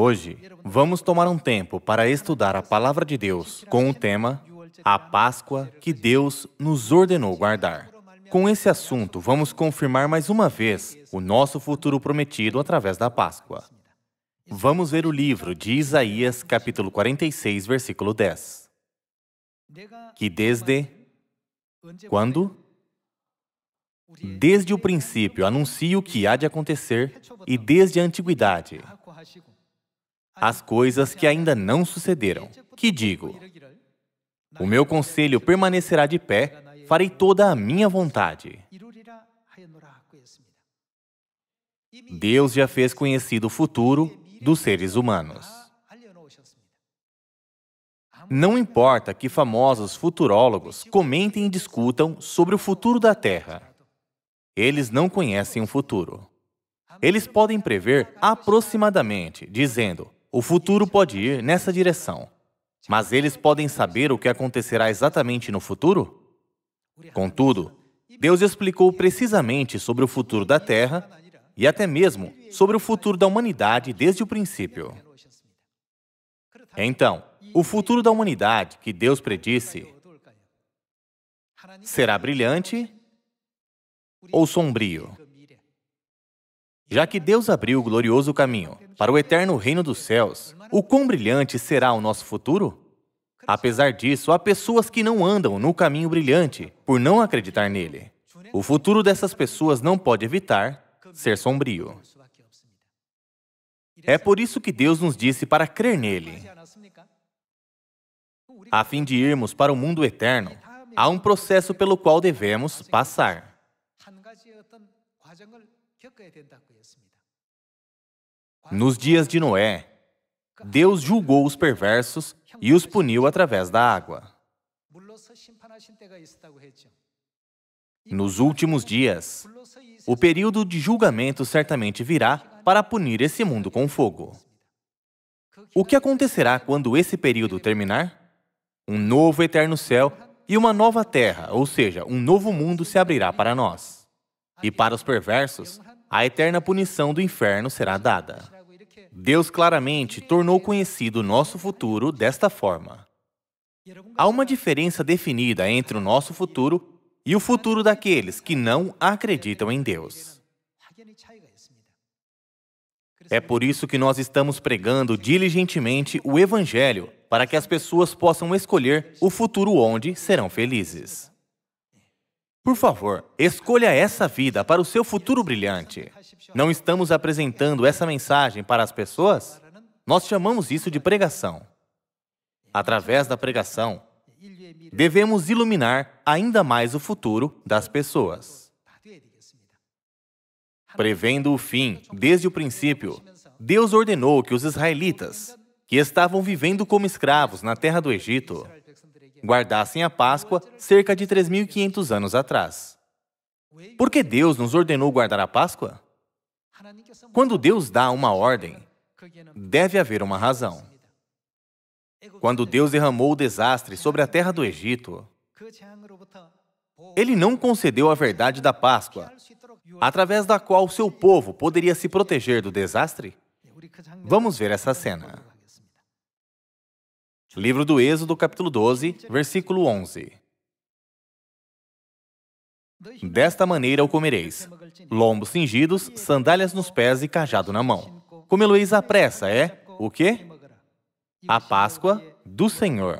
Hoje, vamos tomar um tempo para estudar a Palavra de Deus com o tema A Páscoa que Deus nos ordenou guardar. Com esse assunto, vamos confirmar mais uma vez o nosso futuro prometido através da Páscoa. Vamos ver o livro de Isaías, capítulo 46, versículo 10. Que desde... Quando? Desde o princípio anuncio o que há de acontecer e desde a antiguidade as coisas que ainda não sucederam. Que digo, o meu conselho permanecerá de pé, farei toda a minha vontade. Deus já fez conhecido o futuro dos seres humanos. Não importa que famosos futurólogos comentem e discutam sobre o futuro da Terra. Eles não conhecem o futuro. Eles podem prever aproximadamente, dizendo, o futuro pode ir nessa direção. Mas eles podem saber o que acontecerá exatamente no futuro? Contudo, Deus explicou precisamente sobre o futuro da Terra e até mesmo sobre o futuro da humanidade desde o princípio. Então, o futuro da humanidade que Deus predisse será brilhante ou sombrio? Já que Deus abriu o glorioso caminho para o eterno reino dos céus, o quão brilhante será o nosso futuro? Apesar disso, há pessoas que não andam no caminho brilhante por não acreditar nele. O futuro dessas pessoas não pode evitar ser sombrio. É por isso que Deus nos disse para crer nele. A fim de irmos para o mundo eterno, há um processo pelo qual devemos passar. Nos dias de Noé, Deus julgou os perversos e os puniu através da água. Nos últimos dias, o período de julgamento certamente virá para punir esse mundo com fogo. O que acontecerá quando esse período terminar? Um novo eterno céu e uma nova terra, ou seja, um novo mundo se abrirá para nós. E para os perversos, a eterna punição do inferno será dada. Deus claramente tornou conhecido o nosso futuro desta forma. Há uma diferença definida entre o nosso futuro e o futuro daqueles que não acreditam em Deus. É por isso que nós estamos pregando diligentemente o Evangelho, para que as pessoas possam escolher o futuro onde serão felizes. Por favor, escolha essa vida para o seu futuro brilhante. Não estamos apresentando essa mensagem para as pessoas? Nós chamamos isso de pregação. Através da pregação, devemos iluminar ainda mais o futuro das pessoas. Prevendo o fim desde o princípio, Deus ordenou que os israelitas, que estavam vivendo como escravos na terra do Egito, guardassem a Páscoa cerca de 3.500 anos atrás. Por que Deus nos ordenou guardar a Páscoa? Quando Deus dá uma ordem, deve haver uma razão. Quando Deus derramou o desastre sobre a terra do Egito, Ele não concedeu a verdade da Páscoa, através da qual seu povo poderia se proteger do desastre? Vamos ver essa cena. Livro do Êxodo, capítulo 12, versículo 11. Desta maneira o comereis, lombos cingidos, sandálias nos pés e cajado na mão. Comê-lo-eis à pressa, é o quê? A Páscoa do Senhor.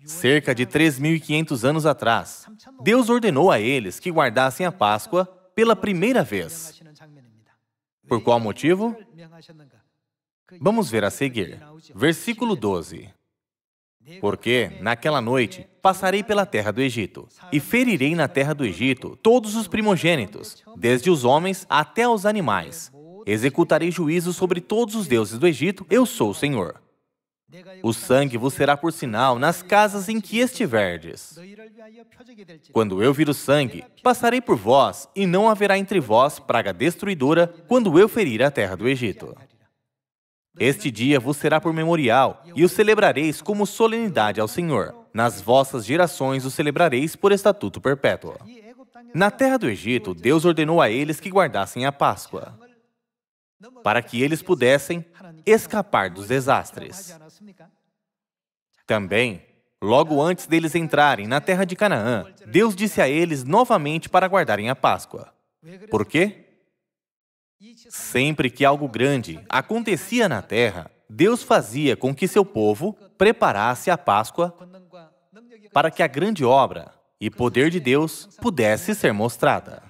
Cerca de 3.500 anos atrás, Deus ordenou a eles que guardassem a Páscoa pela primeira vez. Por qual motivo? Vamos ver a seguir. Versículo 12. Porque, naquela noite, passarei pela terra do Egito, e ferirei na terra do Egito todos os primogênitos, desde os homens até os animais. Executarei juízo sobre todos os deuses do Egito, eu sou o Senhor. O sangue vos será por sinal nas casas em que estiverdes. Quando eu vir o sangue, passarei por vós, e não haverá entre vós praga destruidora, quando eu ferir a terra do Egito. Este dia vos será por memorial, e o celebrareis como solenidade ao Senhor. Nas vossas gerações o celebrareis por estatuto perpétuo. Na terra do Egito, Deus ordenou a eles que guardassem a Páscoa. para que eles pudessem escapar dos desastres. Também, logo antes deles entrarem na terra de Canaã, Deus disse a eles novamente para guardarem a Páscoa. Por quê? Sempre que algo grande acontecia na terra, Deus fazia com que seu povo preparasse a Páscoa para que a grande obra e poder de Deus pudesse ser mostrada.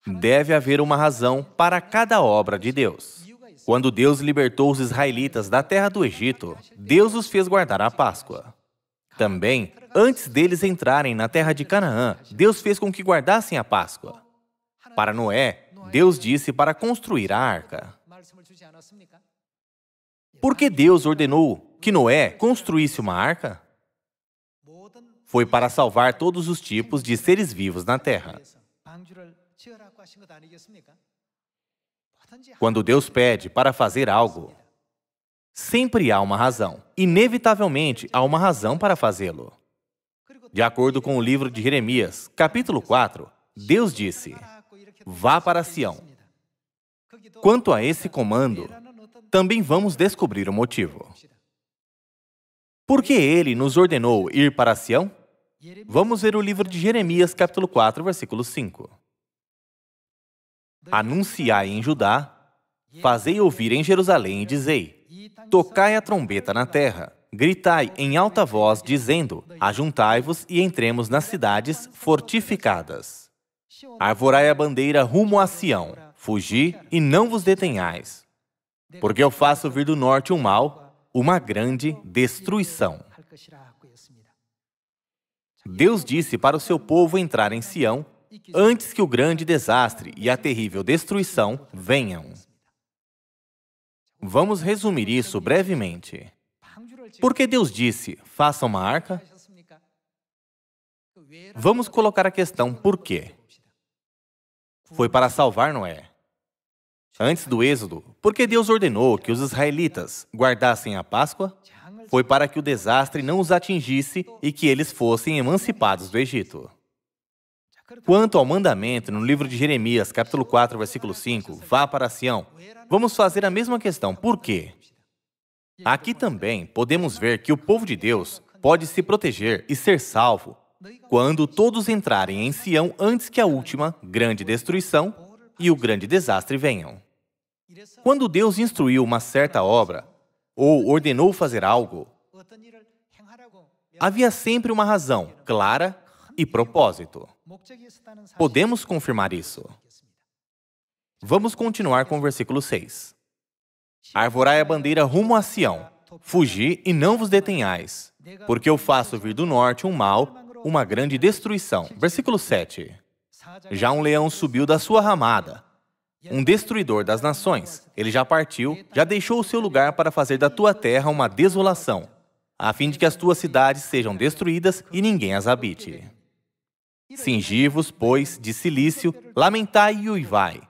Deve haver uma razão para cada obra de Deus. Quando Deus libertou os israelitas da terra do Egito, Deus os fez guardar a Páscoa. Também, antes deles entrarem na terra de Canaã, Deus fez com que guardassem a Páscoa. Para Noé, Deus disse para construir a arca. Por que Deus ordenou que Noé construísse uma arca? Foi para salvar todos os tipos de seres vivos na terra. Quando Deus pede para fazer algo, sempre há uma razão. Inevitavelmente, há uma razão para fazê-lo. De acordo com o livro de Jeremias, capítulo 4, Deus disse: vá para Sião. Quanto a esse comando, também vamos descobrir o motivo. Por que ele nos ordenou ir para Sião? Vamos ver o livro de Jeremias, capítulo 4, versículo 5. Anunciai em Judá, fazei ouvir em Jerusalém e dizei: tocai a trombeta na terra, gritai em alta voz, dizendo: ajuntai-vos e entremos nas cidades fortificadas. Arvorai a bandeira rumo a Sião, fugi e não vos detenhais, porque eu faço vir do norte um mal, uma grande destruição. Deus disse para o seu povo entrar em Sião antes que o grande desastre e a terrível destruição venham. Vamos resumir isso brevemente. Por que Deus disse: faça uma arca? Vamos colocar a questão por quê. Foi para salvar Noé. Antes do Êxodo, por que Deus ordenou que os israelitas guardassem a Páscoa? Foi para que o desastre não os atingisse e que eles fossem emancipados do Egito. Quanto ao mandamento no livro de Jeremias, capítulo 4, versículo 5, vá para Sião, vamos fazer a mesma questão. Por quê? Aqui também podemos ver que o povo de Deus pode se proteger e ser salvo quando todos entrarem em Sião antes que a última grande destruição e o grande desastre venham. Quando Deus instruiu uma certa obra ou ordenou fazer algo, havia sempre uma razão clara e propósito. Podemos confirmar isso. Vamos continuar com o versículo 6. Arvorai a bandeira rumo a Sião, fugi e não vos detenhais, porque eu faço vir do norte um mal, uma grande destruição. Versículo 7. Já um leão subiu da sua ramada, um destruidor das nações. Ele já partiu, já deixou o seu lugar para fazer da tua terra uma desolação, a fim de que as tuas cidades sejam destruídas e ninguém as habite. Cingi-vos, pois, de cilício, lamentai e uivai,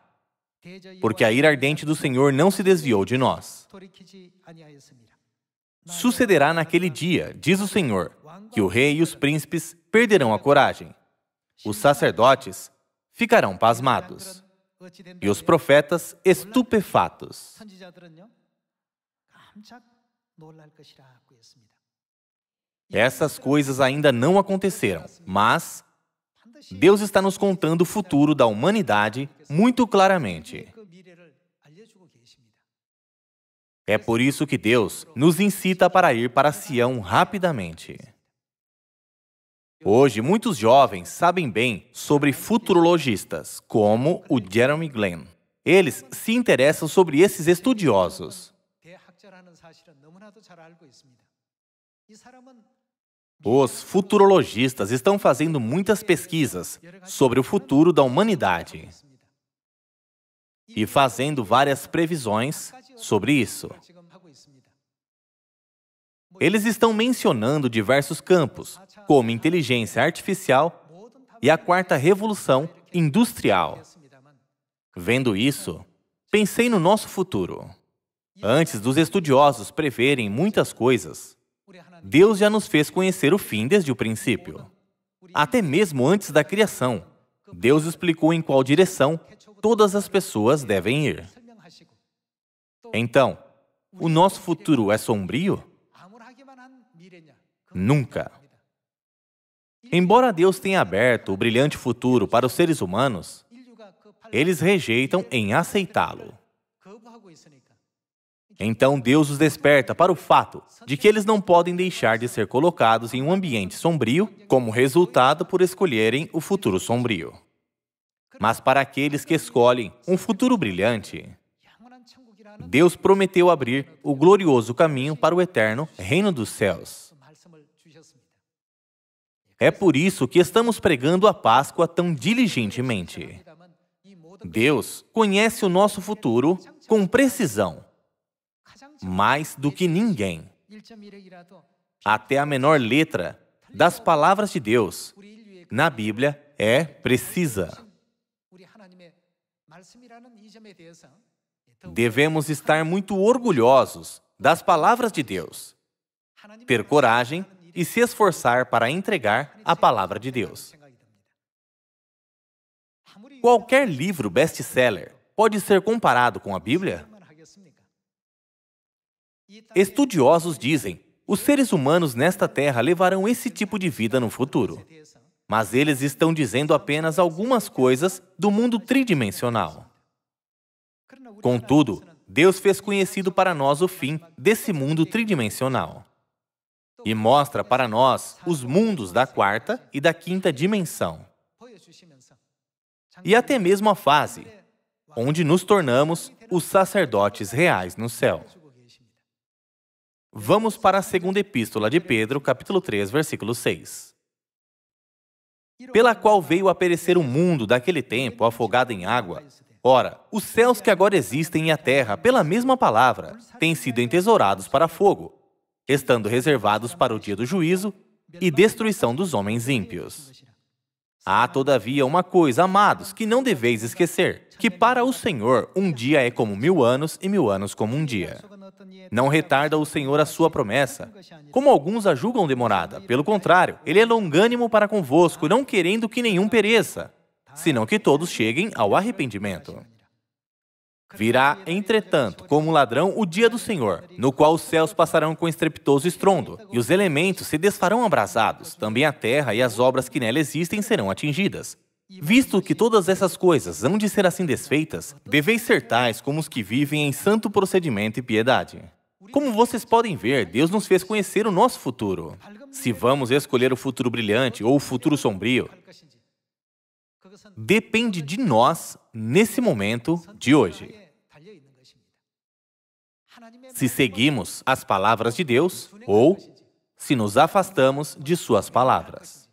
porque a ira ardente do Senhor não se desviou de nós. Sucederá naquele dia, diz o Senhor, que o rei e os príncipes perderão a coragem. Os sacerdotes ficarão pasmados e os profetas estupefatos. Essas coisas ainda não aconteceram, mas Deus está nos contando o futuro da humanidade muito claramente. É por isso que Deus nos incita para ir para Sião rapidamente. Hoje, muitos jovens sabem bem sobre futurologistas, como o Jeremy Glenn. Eles se interessam sobre esses estudiosos. Os futurologistas estão fazendo muitas pesquisas sobre o futuro da humanidade e fazendo várias previsões sobre isso. Eles estão mencionando diversos campos, como inteligência artificial e a quarta revolução industrial. Vendo isso, pensei no nosso futuro. Antes dos estudiosos preverem muitas coisas, Deus já nos fez conhecer o fim desde o princípio. Até mesmo antes da criação, Deus explicou em qual direção todas as pessoas devem ir. Então, o nosso futuro é sombrio? Nunca. Embora Deus tenha aberto o brilhante futuro para os seres humanos, eles rejeitam em aceitá-lo. Então Deus os desperta para o fato de que eles não podem deixar de ser colocados em um ambiente sombrio como resultado por escolherem o futuro sombrio. Mas para aqueles que escolhem um futuro brilhante, Deus prometeu abrir o glorioso caminho para o eterno reino dos céus. É por isso que estamos pregando a Páscoa tão diligentemente. Deus conhece o nosso futuro com precisão, mais do que ninguém. Até a menor letra das palavras de Deus na Bíblia é precisa. Devemos estar muito orgulhosos das palavras de Deus, ter coragem e se esforçar para entregar a palavra de Deus. Qualquer livro best-seller pode ser comparado com a Bíblia? Estudiosos dizem, os seres humanos nesta terra levarão esse tipo de vida no futuro. Mas eles estão dizendo apenas algumas coisas do mundo tridimensional. Contudo, Deus fez conhecido para nós o fim desse mundo tridimensional e mostra para nós os mundos da quarta e da quinta dimensão. E até mesmo a fase onde nos tornamos os sacerdotes reais no céu. Vamos para a segunda epístola de Pedro, capítulo 3, versículo 6. Pela qual veio a perecer o mundo daquele tempo afogado em água. Ora, os céus que agora existem e a terra, pela mesma palavra, têm sido entesourados para fogo, estando reservados para o dia do juízo e destruição dos homens ímpios. Há, todavia, uma coisa, amados, que não deveis esquecer, que para o Senhor um dia é como 1000 anos e 1000 anos como um dia. Não retarda o Senhor a sua promessa, como alguns a julgam demorada. Pelo contrário, Ele é longânimo para convosco, não querendo que nenhum pereça, senão que todos cheguem ao arrependimento. Virá, entretanto, como um ladrão o dia do Senhor, no qual os céus passarão com estrepitoso estrondo, e os elementos se desfarão abrasados, também a terra e as obras que nela existem serão atingidas. Visto que todas essas coisas hão de ser assim desfeitas, deveis ser tais como os que vivem em santo procedimento e piedade. Como vocês podem ver, Deus nos fez conhecer o nosso futuro. Se vamos escolher o futuro brilhante ou o futuro sombrio, depende de nós nesse momento de hoje. Se seguimos as palavras de Deus ou se nos afastamos de suas palavras.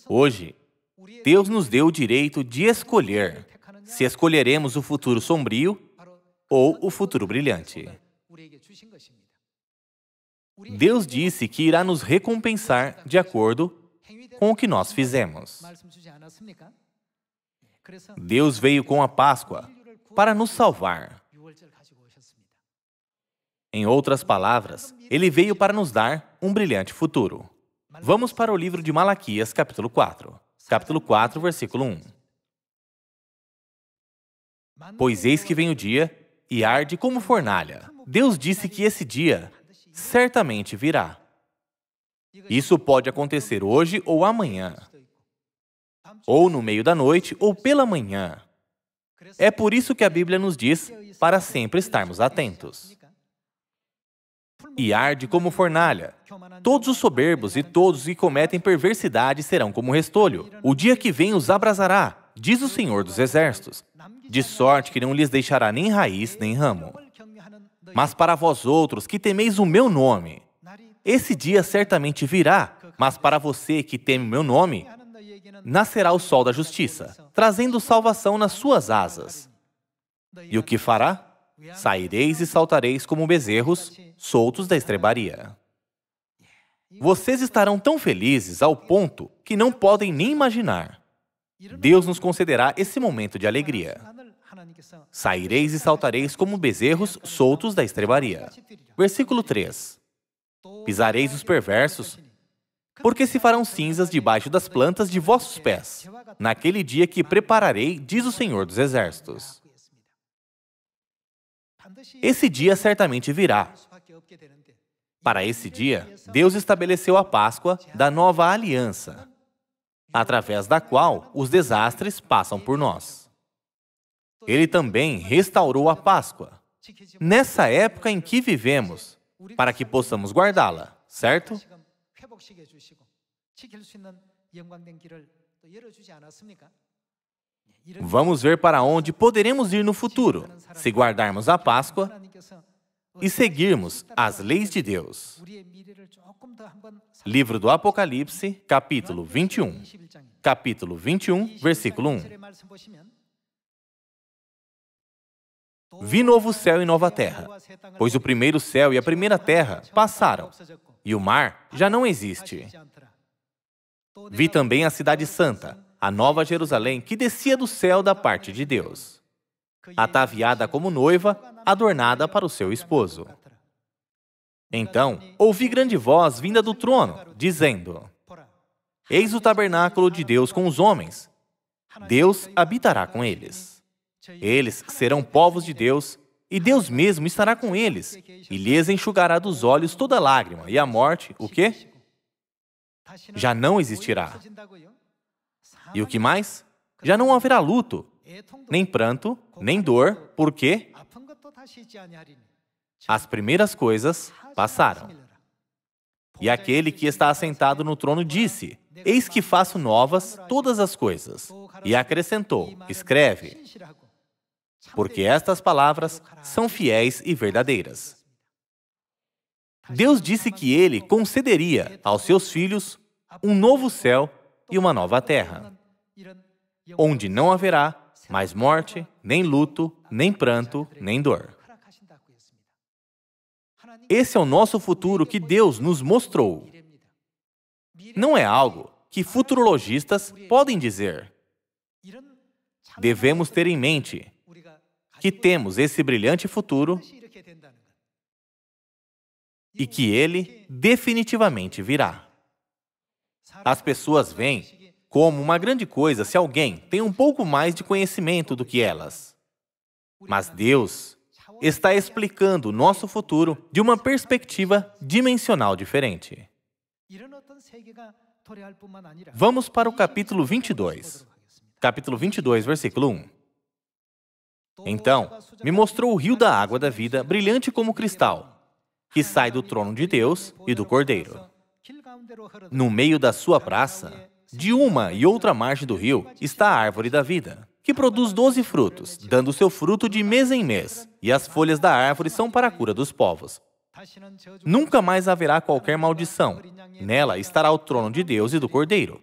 Hoje, Deus nos deu o direito de escolher se escolheremos o futuro sombrio ou o futuro brilhante. Deus disse que irá nos recompensar de acordo com o que nós fizemos. Deus veio com a Páscoa para nos salvar. Em outras palavras, Ele veio para nos dar um brilhante futuro. Vamos para o livro de Malaquias, capítulo 4. Capítulo 4, versículo 1. Pois eis que vem o dia e arde como fornalha. Deus disse que esse dia certamente virá. Isso pode acontecer hoje ou amanhã, ou no meio da noite ou pela manhã. É por isso que a Bíblia nos diz para sempre estarmos atentos. E arde como fornalha. Todos os soberbos e todos que cometem perversidade serão como restolho. O dia que vem os abrasará, diz o Senhor dos Exércitos, de sorte que não lhes deixará nem raiz nem ramo. Mas para vós outros que temeis o meu nome, esse dia certamente virá, mas para você que teme o meu nome, nascerá o sol da justiça, trazendo salvação nas suas asas. E o que fará? Saireis e saltareis como bezerros soltos da estrebaria. Vocês estarão tão felizes ao ponto que não podem nem imaginar. Deus nos concederá esse momento de alegria. Saireis e saltareis como bezerros soltos da estrebaria. Versículo 3. Pisareis os perversos porque se farão cinzas debaixo das plantas de vossos pés, naquele dia que prepararei, diz o Senhor dos Exércitos. Esse dia certamente virá. Para esse dia, Deus estabeleceu a Páscoa da nova aliança, através da qual os desastres passam por nós. Ele também restaurou a Páscoa, nessa época em que vivemos, para que possamos guardá-la, certo? Vamos ver para onde poderemos ir no futuro, se guardarmos a Páscoa e seguirmos as leis de Deus. Livro do Apocalipse, capítulo 21. Capítulo 21, versículo 1. Vi novo céu e nova terra, pois o primeiro céu e a primeira terra passaram, e o mar já não existe. Vi também a cidade santa, a nova Jerusalém, que descia do céu da parte de Deus, ataviada como noiva, adornada para o seu esposo. Então, ouvi grande voz vinda do trono, dizendo: Eis o tabernáculo de Deus com os homens. Deus habitará com eles. Eles serão povos de Deus, e Deus mesmo estará com eles, e lhes enxugará dos olhos toda lágrima, e a morte, o quê? Já não existirá. E o que mais? Já não haverá luto, nem pranto, nem dor, porque as primeiras coisas passaram. E aquele que está assentado no trono disse: Eis que faço novas todas as coisas. E acrescentou: Escreve, porque estas palavras são fiéis e verdadeiras. Deus disse que Ele concederia aos seus filhos um novo céu e uma nova terra, onde não haverá mais morte, nem luto, nem pranto, nem dor. Esse é o nosso futuro que Deus nos mostrou. Não é algo que futurologistas podem dizer. Devemos ter em mente que temos esse brilhante futuro e que ele definitivamente virá. As pessoas veem como uma grande coisa se alguém tem um pouco mais de conhecimento do que elas. Mas Deus está explicando o nosso futuro de uma perspectiva dimensional diferente. Vamos para o capítulo 22. Capítulo 22, versículo 1. Então, me mostrou o rio da água da vida, brilhante como cristal, que sai do trono de Deus e do Cordeiro. No meio da sua praça, de uma e outra margem do rio, está a árvore da vida, que produz 12 frutos, dando seu fruto de mês em mês, e as folhas da árvore são para a cura dos povos. Nunca mais haverá qualquer maldição. Nela estará o trono de Deus e do Cordeiro.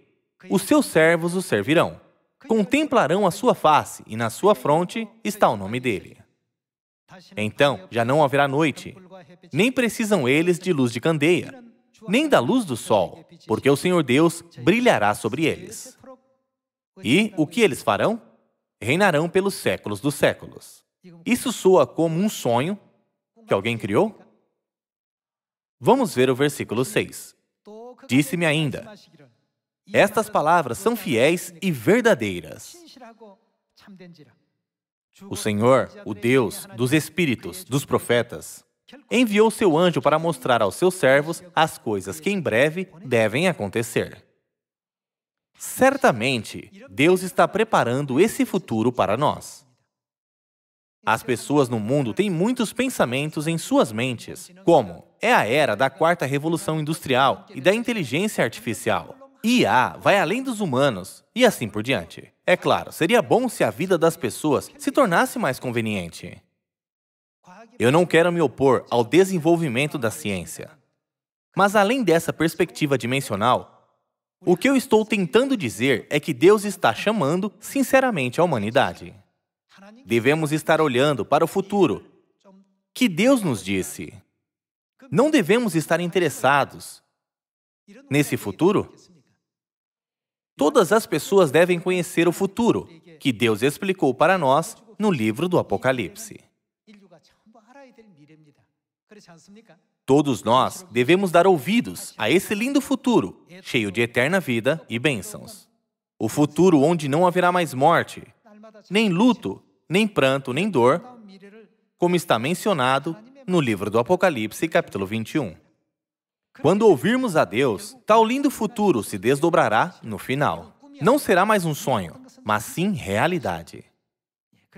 Os seus servos o servirão. Contemplarão a sua face, e na sua fronte está o nome dele. Então, já não haverá noite, nem precisam eles de luz de candeia, nem da luz do sol, porque o Senhor Deus brilhará sobre eles. E o que eles farão? Reinarão pelos séculos dos séculos. Isso soa como um sonho que alguém criou? Vamos ver o versículo 6. Disse-me ainda: estas palavras são fiéis e verdadeiras. O Senhor, o Deus dos espíritos, dos profetas, enviou seu anjo para mostrar aos seus servos as coisas que em breve devem acontecer. Certamente, Deus está preparando esse futuro para nós. As pessoas no mundo têm muitos pensamentos em suas mentes, como: é a era da quarta revolução industrial e da inteligência artificial. IA vai além dos humanos, e assim por diante. É claro, seria bom se a vida das pessoas se tornasse mais conveniente. Eu não quero me opor ao desenvolvimento da ciência. Mas além dessa perspectiva dimensional, o que eu estou tentando dizer é que Deus está chamando sinceramente a humanidade. Devemos estar olhando para o futuro que Deus nos disse. Não devemos estar interessados nesse futuro? Todas as pessoas devem conhecer o futuro que Deus explicou para nós no livro do Apocalipse. Todos nós devemos dar ouvidos a esse lindo futuro, cheio de eterna vida e bênçãos. O futuro onde não haverá mais morte, nem luto, nem pranto, nem dor, como está mencionado no livro do Apocalipse, capítulo 21. Quando ouvirmos a Deus, tal lindo futuro se desdobrará no final. Não será mais um sonho, mas sim realidade.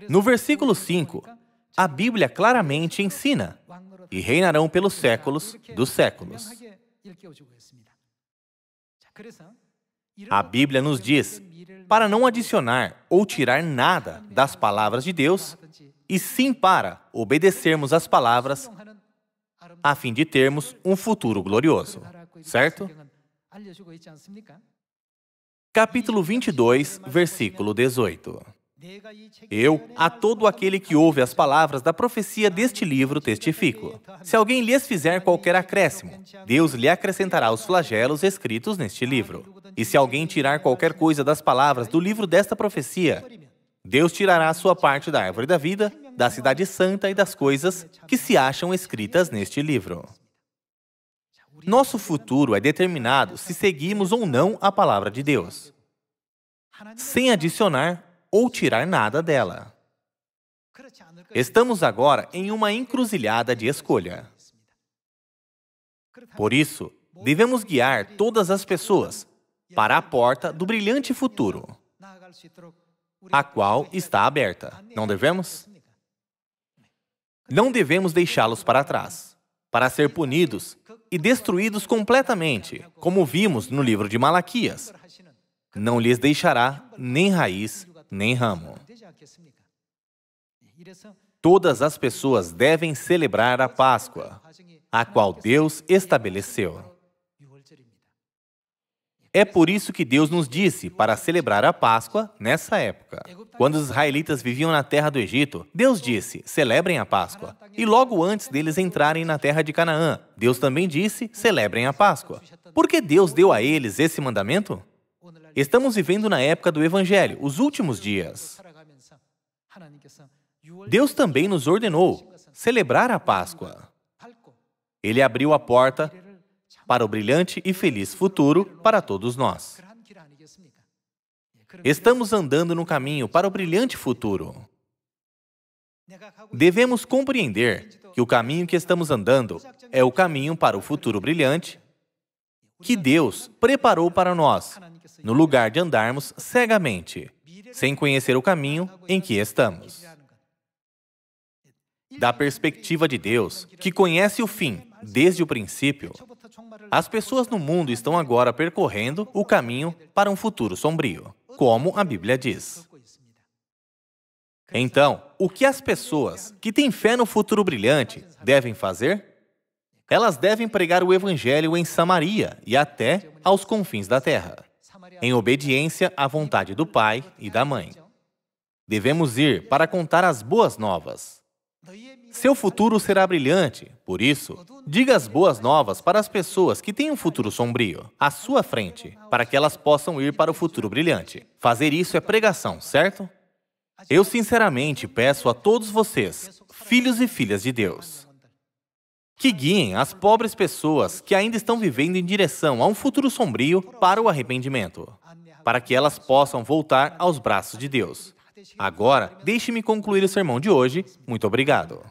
No versículo 5, a Bíblia claramente ensina: e reinarão pelos séculos dos séculos. A Bíblia nos diz para não adicionar ou tirar nada das palavras de Deus, e sim para obedecermos às palavras, a fim de termos um futuro glorioso, certo? Capítulo 22, versículo 18. Eu, a todo aquele que ouve as palavras da profecia deste livro, testifico. Se alguém lhes fizer qualquer acréscimo, Deus lhe acrescentará os flagelos escritos neste livro. E se alguém tirar qualquer coisa das palavras do livro desta profecia, Deus tirará a sua parte da árvore da vida, da cidade santa e das coisas que se acham escritas neste livro. Nosso futuro é determinado se seguimos ou não a palavra de Deus, sem adicionar ou tirar nada dela. Estamos agora em uma encruzilhada de escolha. Por isso, devemos guiar todas as pessoas para a porta do brilhante futuro, a qual está aberta. Não devemos? Não devemos deixá-los para trás, para ser punidos e destruídos completamente, como vimos no livro de Malaquias. Não lhes deixará nem raiz, nem ramo. Todas as pessoas devem celebrar a Páscoa, a qual Deus estabeleceu. É por isso que Deus nos disse para celebrar a Páscoa nessa época. Quando os israelitas viviam na terra do Egito, Deus disse: celebrem a Páscoa. E logo antes deles entrarem na terra de Canaã, Deus também disse: celebrem a Páscoa. Por que Deus deu a eles esse mandamento? Estamos vivendo na época do Evangelho, os últimos dias. Deus também nos ordenou celebrar a Páscoa. Ele abriu a porta para o brilhante e feliz futuro para todos nós. Estamos andando no caminho para o brilhante futuro. Devemos compreender que o caminho que estamos andando é o caminho para o futuro brilhante que Deus preparou para nós, no lugar de andarmos cegamente, sem conhecer o caminho em que estamos. Da perspectiva de Deus, que conhece o fim desde o princípio, as pessoas no mundo estão agora percorrendo o caminho para um futuro sombrio, como a Bíblia diz. Então, o que as pessoas que têm fé no futuro brilhante devem fazer? Elas devem pregar o Evangelho em Samaria e até aos confins da terra, em obediência à vontade do Pai e da Mãe. Devemos ir para contar as boas novas. Seu futuro será brilhante, por isso, diga as boas novas para as pessoas que têm um futuro sombrio, à sua frente, para que elas possam ir para o futuro brilhante. Fazer isso é pregação, certo? Eu sinceramente peço a todos vocês, filhos e filhas de Deus, que guiem as pobres pessoas que ainda estão vivendo em direção a um futuro sombrio para o arrependimento, para que elas possam voltar aos braços de Deus. Agora, deixe-me concluir o sermão de hoje. Muito obrigado.